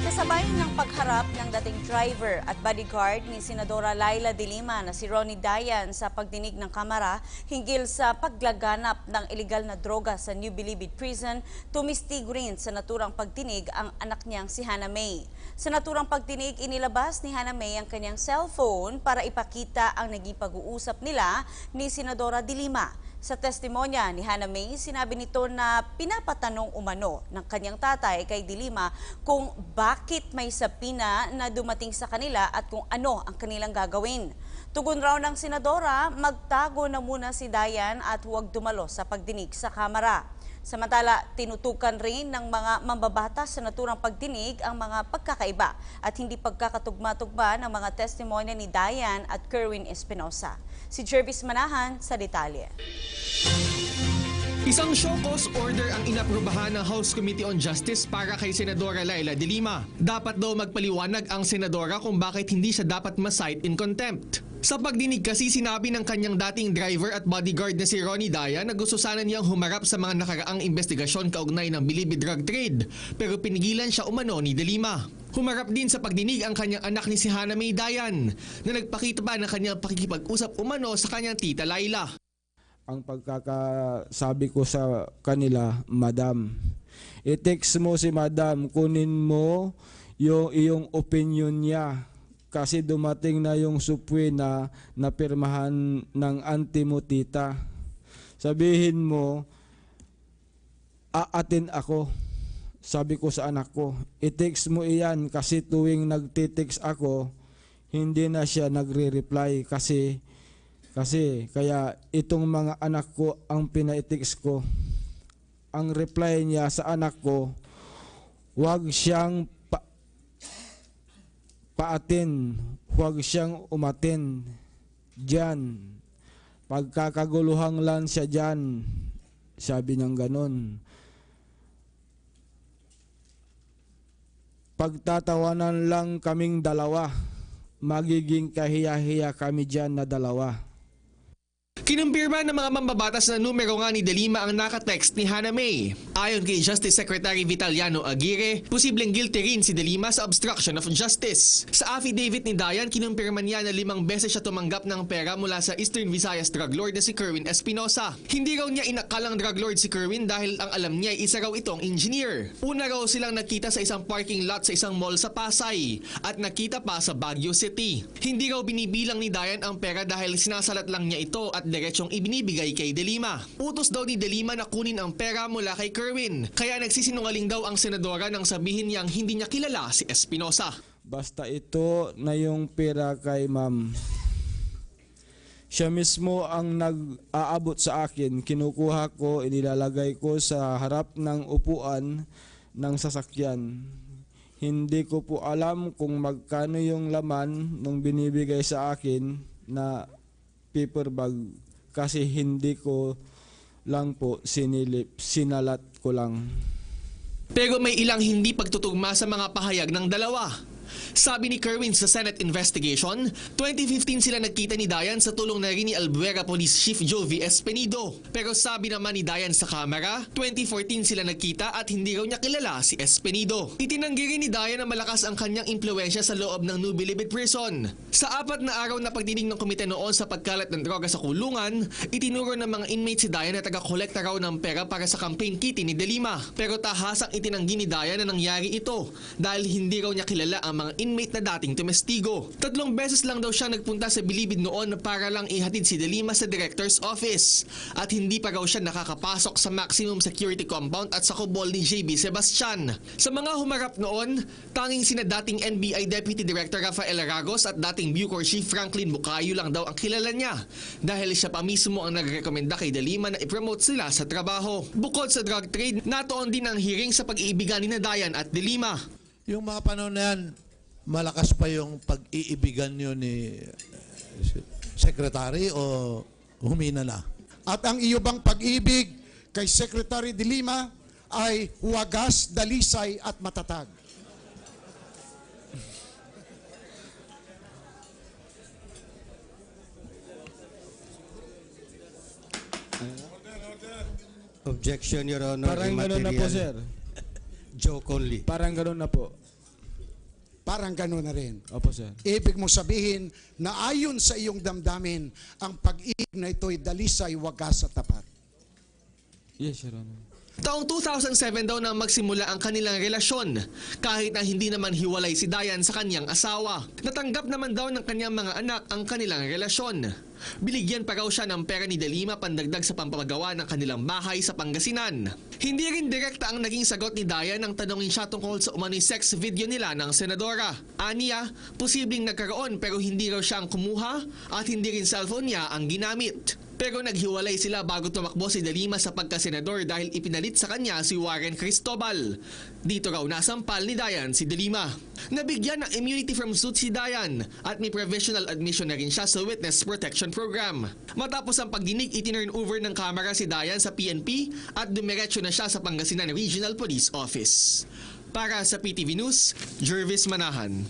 Kasabay ng pagharap ng dating driver at bodyguard ni Senadora Laila De Lima na si Ronnie Dayan sa pagdinig ng Kamara hinggil sa paglaganap ng ilegal na droga sa New Bilibid Prison, tumistig rin sa naturang pagdinig ang anak niyang si Hana May. Sa naturang pagdinig, inilabas ni Hana May ang kanyang cellphone para ipakita ang naging pag-uusap nila ni Senadora De Lima. Sa testimonya ni Hana May, sinabi nito na pinapatanong umano ng kanyang tatay kay De Lima kung bakit may sapina na dumating sa kanila at kung ano ang kanilang gagawin. Tugon raw ng senadora, magtago na muna si Dayan at huwag dumalo sa pagdinig sa Kamara. Samantala, tinutukan rin ng mga mambabatas sa naturang pagdinig ang mga pagkakaiba at hindi pagkakatugma-tugma ng mga testimonya ni Dayan at Kerwin Espinosa. Si Jervis Manahan sa detalye. Isang show cause order ang inaprubahan ng House Committee on Justice para kay Senadora Laila De Lima. Dapat daw magpaliwanag ang senadora kung bakit hindi siya dapat ma-cite in contempt. Sa pagdinig kasi sinabi ng kanyang dating driver at bodyguard na si Ronnie Dayan na gusto sana niyang humarap sa mga nakaraang investigasyon kaugnay ng Bilibid drug trade, pero pinigilan siya umano ni De Lima. Humarap din sa pagdinig ang kanyang anak ni si Hana May Dayan na nagpakita pa ng kanyang pakikipag-usap umano sa kanyang tita Laila. Ang pagkakasabi ko sa kanila, Madam, i-text mo si Madam, kunin mo yung iyong opinion niya. Kasi dumating na yung supwe na napirmahan ng auntie mo, tita. Sabihin mo, aatin ako. Sabi ko sa anak ko, i-text mo iyan kasi tuwing nagtitext ako, hindi na siya nagre-reply kasi kaya itong mga anak ko ang pina-text ko. Ang reply niya sa anak ko, huwag siyang paatin, huwag siyang umatin diyan. Pagkakaguluhan lang siya diyan. Sabi niyang ganon. Pagtatawanan lang kaming dalawa, magiging kahiya-hiya kami diyan na dalawa. Kinumpirma ng mga mambabatas na numero nga ni De Lima ang nakatext ni Hana May. Ayon kay Justice Secretary Vitaliano Aguirre, posibleng guilty rin si De Lima sa obstruction of justice. Sa affidavit ni Dayan, kinumpirma niya na 5 beses siya tumanggap ng pera mula sa Eastern Visayas drug lord na si Kerwin Espinosa. Hindi raw niya inakalang drug lord si Kerwin dahil ang alam niya ay isa raw itong engineer. Una raw silang nakita sa isang parking lot sa isang mall sa Pasay at nakita pa sa Baguio City. Hindi raw binibilang ni Dayan ang pera dahil sinasalat lang niya ito at diretsong ibinibigay kay De Lima. Utos daw ni De Lima na kunin ang pera mula kay Kerwin. Kaya nagsisinungaling daw ang senadora nang sabihin niyang hindi niya kilala si Espinosa. Basta ito na yung pera kay ma'am. Siya mismo ang nag-aabot sa akin. Kinukuha ko, inilalagay ko sa harap ng upuan ng sasakyan. Hindi ko po alam kung magkano yung laman nung binibigay sa akin na paper bag kasi hindi ko lang po sinilip, sinalat ko lang. Pero may ilang hindi pagtutugma sa mga pahayag ng dalawa. Sabi ni Kerwin sa Senate investigation, 2015 sila nagkita ni Dayan sa tulong na rin ni Albuera Police Chief Joe V. Espenido. Pero sabi naman ni Dayan sa kamera, 2014 sila nagkita at hindi raw niya kilala si Espenido. Itinanggi rin ni Dayan na malakas ang kanyang impluensya sa loob ng New Bilibid Prison. Sa 4 na araw na pagdinig ng komite noon sa pagkalat ng droga sa kulungan, itinuro ng mga inmates si Dayan na taga-kolekta raw ng pera para sa campaign kitty ni De Lima. Pero tahasang itinanggi ni Dayan na nangyari ito dahil hindi raw niya kilala ang mga inmate na dating tumestigo. 3 beses lang daw siya nagpunta sa Bilibid noon para lang ihatid si De Lima sa director's office. At hindi pa raw siya nakakapasok sa maximum security compound at sa kubol ni JB Sebastian. Sa mga humarap noon, tanging sina dating NBI Deputy Director Rafael Ragos at dating Bucor Chief Franklin Bucayo lang daw ang kilala niya dahil siya pa mismo ang nagrekomenda kay De Lima na i-promote sila sa trabaho. Bukod sa drug trade, natoon din ang hearing sa pag-iibigan ni Dayan at De Lima. Yung mga panahon na yan, malakas pa yung pag-iibigan nyo ni Secretary o humina na? At ang iyo bang pag-ibig kay Secretary De Lima ay wagas, dalisay at matatag? Objection, Your Honor. Parang gano'n na po, sir. Joke only. Parang gano'n na po. Parang gano'n na rin. Opo, sir. Ibig mong sabihin na ayon sa iyong damdamin, ang pag-ibig na ito'y dalisay, wagas at tapat. Yes, Your Honor. Taong 2007 daw nang magsimula ang kanilang relasyon, kahit na hindi naman hiwalay si Dayan sa kanyang asawa. Natanggap naman daw ng kanyang mga anak ang kanilang relasyon. Binigyan pa raw siya ng pera ni De Lima pandagdag sa pampagawa ng kanilang bahay sa Pangasinan. Hindi rin direkta ang naging sagot ni Dayan nang tanungin siya tungkol sa umano'y sex video nila ng senadora. Aniya, posibleng nagkaroon pero hindi raw siya ang kumuha at hindi rin cellphone niya ang ginamit. Pero naghiwalay sila bago tumakbo si De Lima sa pagkasenador dahil ipinalit sa kanya si Warren Cristobal. Dito raw nasampal ni Dayan si De Lima. Nabigyan ng immunity from suit si Dayan at may provisional admission na rin siya sa Witness Protection Program. Matapos ang pagdinig, itinurn over ng kamera si Dayan sa PNP at dumiretso na siya sa Pangasinan Regional Police Office. Para sa PTV News, Jervis Manahan.